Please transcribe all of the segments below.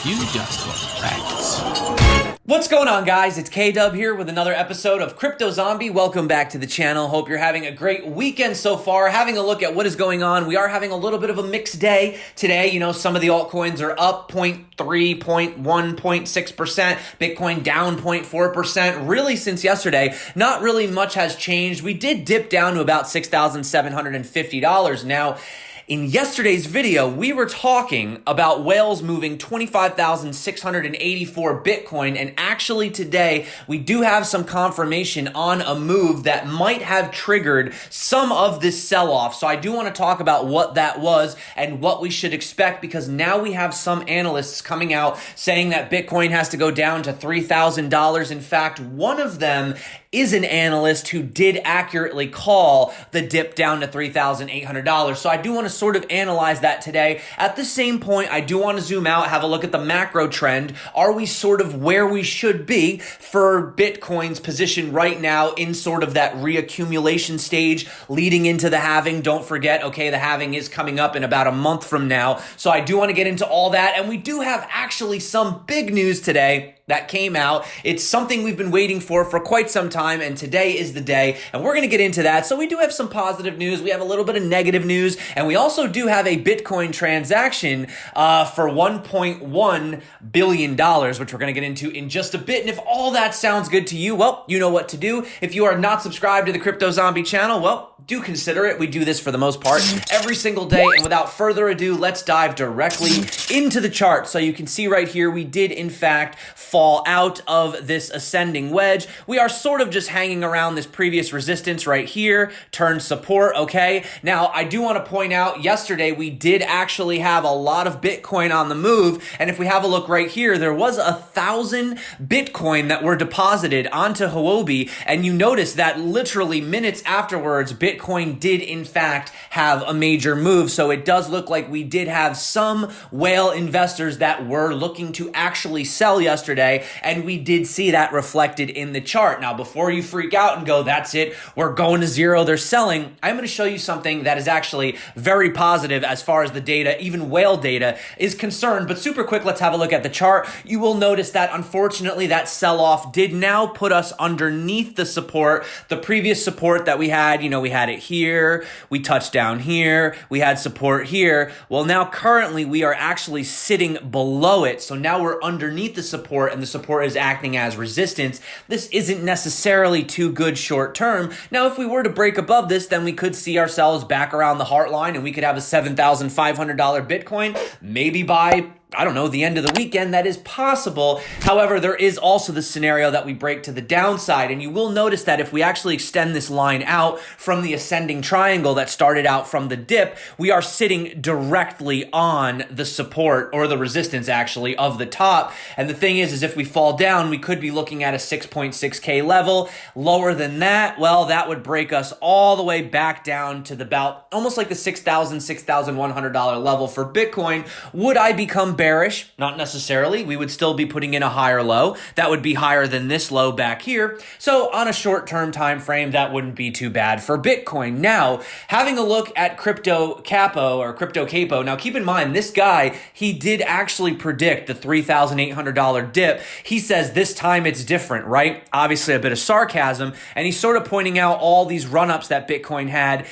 You just look wrecked. What's going on, guys? It's K-Dub here with another episode of Crypto Zombie. Welcome back to the channel. Hope you're having a great weekend so far. Having a look at what is going on. We are having a little bit of a mixed day today. You know, some of the altcoins are up 0.3, 0.1, 0.6%. Bitcoin down 0.4%. Really, since yesterday, not really much has changed. We did dip down to about $6,750. Now, in yesterday's video, we were talking about whales moving 25,684 Bitcoin, and actually today, we do have some confirmation on a move that might have triggered some of this sell-off. So I do want to talk about what that was and what we should expect, because now we have some analysts coming out saying that Bitcoin has to go down to $3,000. In fact, one of them is an analyst who did accurately call the dip down to $3,800. So I do want to sort of analyze that today. At the same point, I do want to zoom out, have a look at the macro trend. Are we sort of where we should be for Bitcoin's position right now in sort of that reaccumulation stage leading into the halving? Don't forget, okay, the halving is coming up in about a month from now. So I do want to get into all that. And we do have actually some big news today that came out. It's something we've been waiting for quite some time, and today is the day, and we're going to get into that. So we do have some positive news, we have a little bit of negative news, and we also do have a Bitcoin transaction for $1.1 billion, which we're going to get into in just a bit. And if all that sounds good to you, well, you know what to do. If you are not subscribed to the Crypto Zombie channel, well, do consider it. We do this for the most part every single day. And without further ado, let's dive directly into the chart. So you can see right here, we did in fact fall out of this ascending wedge. We are sort of just hanging around this previous resistance right here, turn support, okay? Now, I do want to point out, yesterday we did actually have a lot of Bitcoin on the move. And if we have a look right here, there was 1,000 Bitcoin that were deposited onto Huobi. And you notice that literally minutes afterwards, Bitcoin did in fact have a major move. So it does look like we did have some whale investors that were looking to actually sell yesterday, and we did see that reflected in the chart. Now, before you freak out and go, that's it, we're going to zero, they're selling, I'm going to show you something that is actually very positive as far as the data, even whale data, is concerned. But super quick, let's have a look at the chart. You will notice that unfortunately that sell-off did now put us underneath the support, the previous support that we had. You know, we had it here, we touched down here, we had support here. Well, now currently we are actually sitting below it. So now we're underneath the support, and the support is acting as resistance. This isn't necessarily too good short term. Now, if we were to break above this, then we could see ourselves back around the heart line, and we could have a $7,500 Bitcoin, maybe by, I don't know, the end of the weekend. That is possible. However, there is also the scenario that we break to the downside. And you will notice that if we actually extend this line out from the ascending triangle that started out from the dip, we are sitting directly on the support, or the resistance actually, of the top. And the thing is if we fall down, we could be looking at a 6.6K level. Lower than that, well, that would break us all the way back down to the about almost like the $6,000, $6,100 level for Bitcoin. Would I become bearish? Not necessarily. We would still be putting in a higher low. That would be higher than this low back here. So on a short-term time frame, that wouldn't be too bad for Bitcoin. Now, having a look at Crypto Capo, or Crypto Capo. Now, keep in mind, this guy, he did actually predict the $3,800 dip. He says this time it's different, right? Obviously a bit of sarcasm, and he's sort of pointing out all these run-ups that Bitcoin had.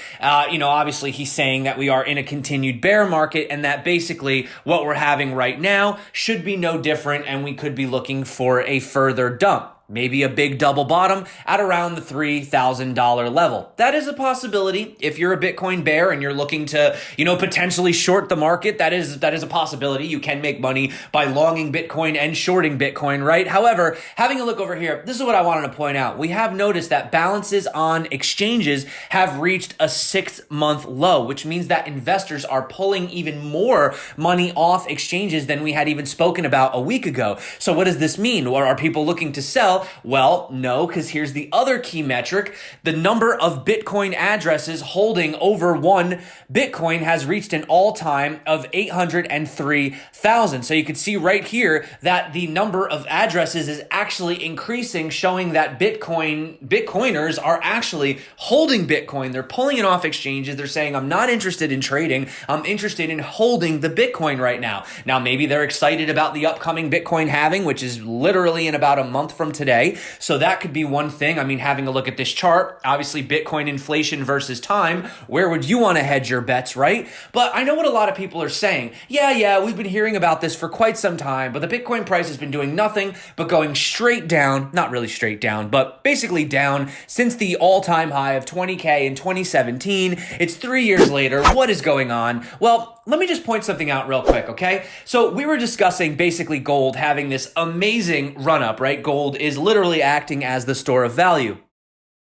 You know, obviously he's saying that we are in a continued bear market, and that basically what we're having right now should be no different, and we could be looking for a further dump. Maybe a big double bottom at around the $3,000 level. That is a possibility. If you're a Bitcoin bear and you're looking to, you know, potentially short the market, that is a possibility. You can make money by longing Bitcoin and shorting Bitcoin, right? However, having a look over here, this is what I wanted to point out. We have noticed that balances on exchanges have reached a 6-month low, which means that investors are pulling even more money off exchanges than we had even spoken about a week ago. So what does this mean? Or are people looking to sell? while? Well, no, because here's the other key metric. The number of Bitcoin addresses holding over one Bitcoin has reached an all-time of 803,000. So you can see right here that the number of addresses is actually increasing, showing that Bitcoiners are actually holding Bitcoin. They're pulling it off exchanges. They're saying, I'm not interested in trading. I'm interested in holding the Bitcoin right now. Now, maybe they're excited about the upcoming Bitcoin halving, which is literally in about a month from today. So that could be one thing. I mean, having a look at this chart, obviously Bitcoin inflation versus time, where would you want to hedge your bets, right? But I know what a lot of people are saying. Yeah, we've been hearing about this for quite some time, but the Bitcoin price has been doing nothing but going straight down, not really straight down, but basically down since the all-time high of 20K in 2017. It's 3 years later. What is going on? Well, let me just point something out real quick, okay? So we were discussing basically gold having this amazing run-up, right? Gold is literally acting as the store of value.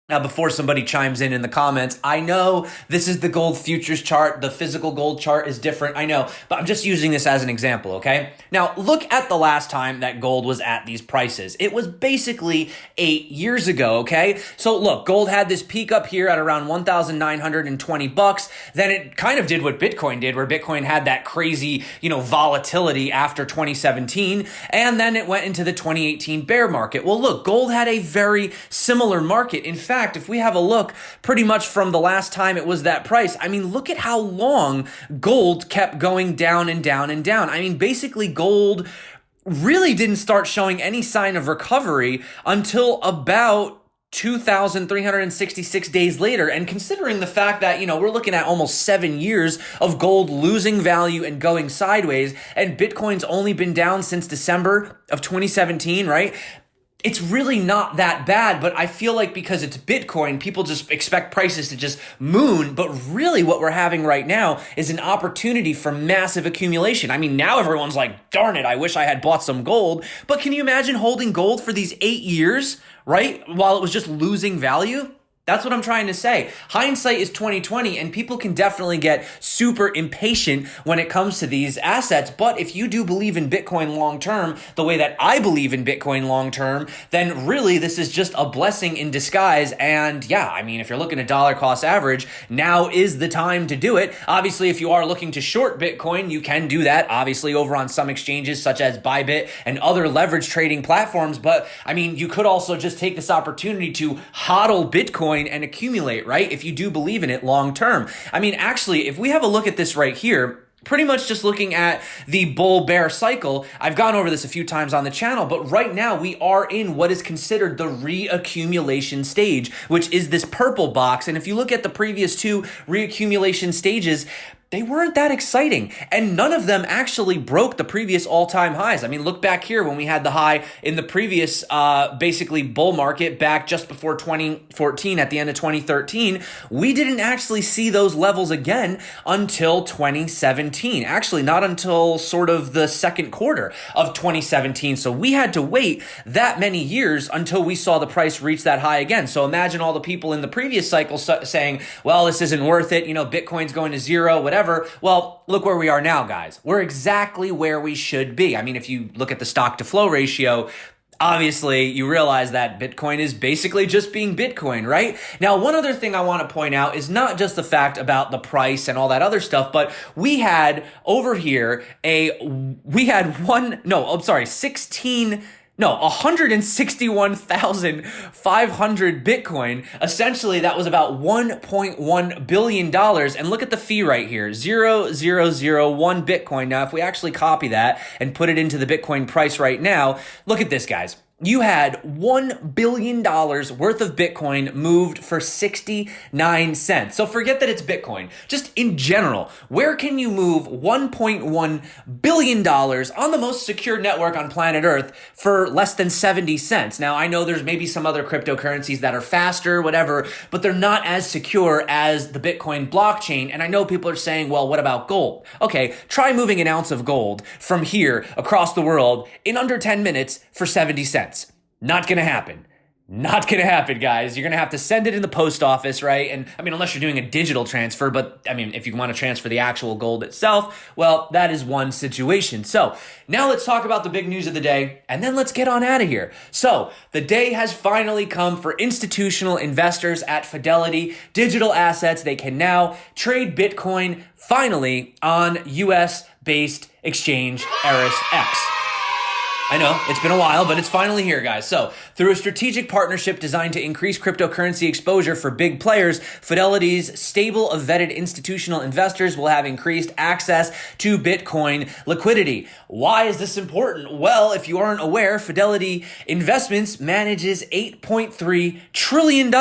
Now, before somebody chimes in the comments, I know this is the gold futures chart. The physical gold chart is different. I know, but I'm just using this as an example, okay? Now, look at the last time that gold was at these prices. It was basically 8 years ago, okay? So look, gold had this peak up here at around 1,920 bucks. Then it kind of did what Bitcoin did, where Bitcoin had that crazy, volatility after 2017, and then it went into the 2018 bear market. Well, look, gold had a very similar market. In fact, if we have a look pretty much from the last time it was that price, I mean, look at how long gold kept going down and down and down. I mean, basically gold really didn't start showing any sign of recovery until about 2,366 days later. And considering the fact that, we're looking at almost 7 years of gold losing value and going sideways, and Bitcoin's only been down since December of 2017, right? It's really not that bad, but I feel like because it's Bitcoin, people just expect prices to just moon. But really what we're having right now is an opportunity for massive accumulation. I mean, now everyone's like, darn it, I wish I had bought some gold. But can you imagine holding gold for these 8 years, right? While it was just losing value? That's what I'm trying to say. Hindsight is 2020, and people can definitely get super impatient when it comes to these assets. But if you do believe in Bitcoin long term, the way that I believe in Bitcoin long term, then really this is just a blessing in disguise. And yeah, I mean, if you're looking at dollar cost average, now is the time to do it. Obviously, if you are looking to short Bitcoin, you can do that, obviously, over on some exchanges such as Bybit and other leverage trading platforms. But I mean, you could also just take this opportunity to hodl Bitcoin and accumulate, right? If you do believe in it long term. I mean, actually, if we have a look at this right here, pretty much just looking at the bull bear cycle, I've gone over this a few times on the channel, but right now we are in what is considered the reaccumulation stage, which is this purple box. And if you look at the previous two reaccumulation stages, they weren't that exciting, and none of them actually broke the previous all-time highs. I mean, look back here when we had the high in the previous basically bull market back just before 2014 at the end of 2013. We didn't actually see those levels again until 2017. Actually, not until sort of the second quarter of 2017. So we had to wait that many years until we saw the price reach that high again. So imagine all the people in the previous cycle saying, well, this isn't worth it. Bitcoin's going to zero, whatever. Well, look where we are now, guys. We're exactly where we should be. I mean, if you look at the stock to flow ratio, obviously you realize that Bitcoin is basically just being Bitcoin, right? Now, one other thing I want to point out is not just the fact about the price and all that other stuff, but we had over here 161,500 Bitcoin. Essentially, that was about $1.1 billion. And look at the fee right here, 0.001 Bitcoin. Now, if we actually copy that and put it into the Bitcoin price right now, look at this, guys. You had $1 billion worth of Bitcoin moved for 69 cents. So forget that it's Bitcoin. Just in general, where can you move $1.1 billion on the most secure network on planet Earth for less than 70 cents? Now, I know there's maybe some other cryptocurrencies that are faster, whatever, but they're not as secure as the Bitcoin blockchain. And I know people are saying, well, what about gold? Okay, try moving an ounce of gold from here across the world in under 10 minutes for 70 cents. Not going to happen. Not going to happen, guys. You're going to have to send it in the post office, right? And I mean, unless you're doing a digital transfer, but I mean, if you want to transfer the actual gold itself, well, that is one situation. So now let's talk about the big news of the day, and then let's get on out of here. So the day has finally come for institutional investors at Fidelity Digital Assets. They can now trade Bitcoin finally on US-based exchange ErisX. I know, it's been a while, but it's finally here, guys. So, through a strategic partnership designed to increase cryptocurrency exposure for big players, Fidelity's stable of vetted institutional investors will have increased access to Bitcoin liquidity. Why is this important? Well, if you aren't aware, Fidelity Investments manages $8.3 trillion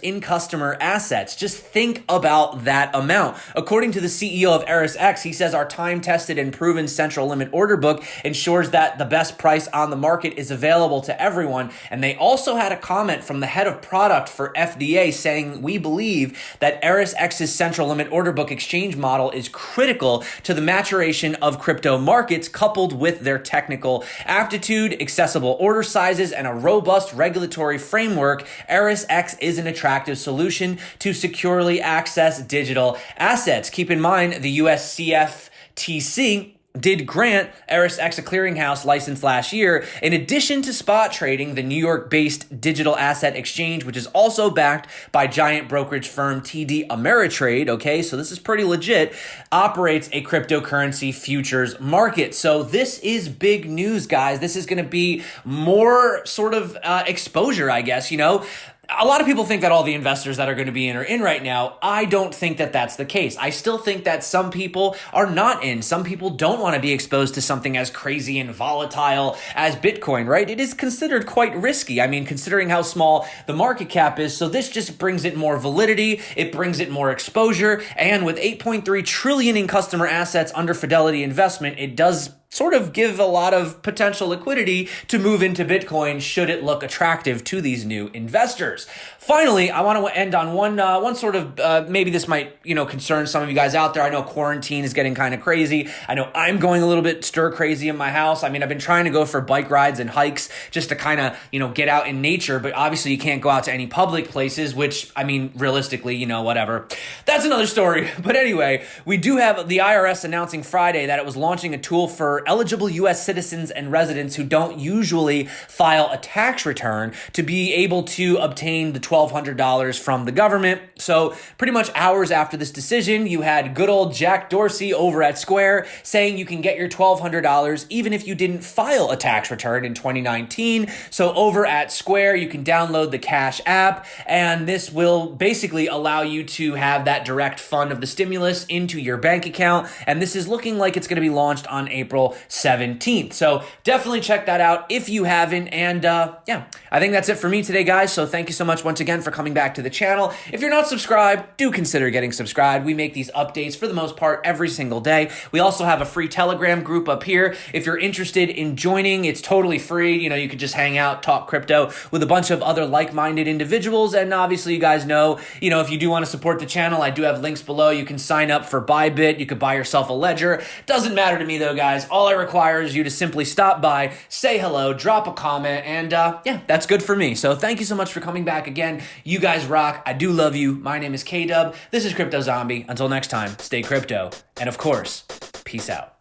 in customer assets. Just think about that amount. According to the CEO of ErisX, he says our time-tested and proven central limit order book ensures that the best price on the market is available to everyone. And they also had a comment from the head of product for FDA saying, we believe that ErisX's central limit order book exchange model is critical to the maturation of crypto markets, coupled with their technical aptitude, accessible order sizes, and a robust regulatory framework. ErisX is an attractive solution to securely access digital assets. Keep in mind, the USCFTC did grant ErisX a clearinghouse license last year, in addition to spot trading. The New York-based digital asset exchange, which is also backed by giant brokerage firm TD Ameritrade, okay, so this is pretty legit, operates a cryptocurrency futures market. So this is big news, guys. This is going to be more sort of exposure, I guess, you know. A lot of people think that all the investors that are going to be in are in right now. I don't think that that's the case. I still think that some people are not in. Some people don't want to be exposed to something as crazy and volatile as Bitcoin, right? It is considered quite risky. I mean, considering how small the market cap is. So this just brings it more validity. It brings it more exposure. And with 8.3 trillion in customer assets under Fidelity Investment, it does sort of give a lot of potential liquidity to move into Bitcoin should it look attractive to these new investors. Finally, I want to end on one sort of, maybe this might, concern some of you guys out there. I know quarantine is getting kind of crazy. I know I'm going a little bit stir crazy in my house. I mean, I've been trying to go for bike rides and hikes just to kind of, get out in nature, but obviously you can't go out to any public places, which, I mean, realistically, whatever. That's another story. But anyway, we do have the IRS announcing Friday that it was launching a tool for eligible U.S. citizens and residents who don't usually file a tax return to be able to obtain the $1,200 from the government. So pretty much hours after this decision, you had good old Jack Dorsey over at Square saying you can get your $1,200 even if you didn't file a tax return in 2019. So over at Square, you can download the Cash app, and this will basically allow you to have that direct fund of the stimulus into your bank account. And this is looking like it's going to be launched on April 17th. So definitely check that out if you haven't. And yeah, I think that's it for me today, guys. So thank you so much once again for coming back to the channel. If you're not subscribed, do consider getting subscribed. We make these updates for the most part every single day. We also have a free Telegram group up here. If you're interested in joining, it's totally free. You could just hang out, talk crypto with a bunch of other like-minded individuals. And obviously, you guys know, if you do want to support the channel, I do have links below. You can sign up for Bybit. You could buy yourself a ledger. Doesn't matter to me though, guys. All I require is you to simply stop by, say hello, drop a comment, and yeah, that's good for me. So thank you so much for coming back again. You guys rock. I do love you. My name is K-Dub. This is Crypto Zombie. Until next time, stay crypto. And of course, peace out.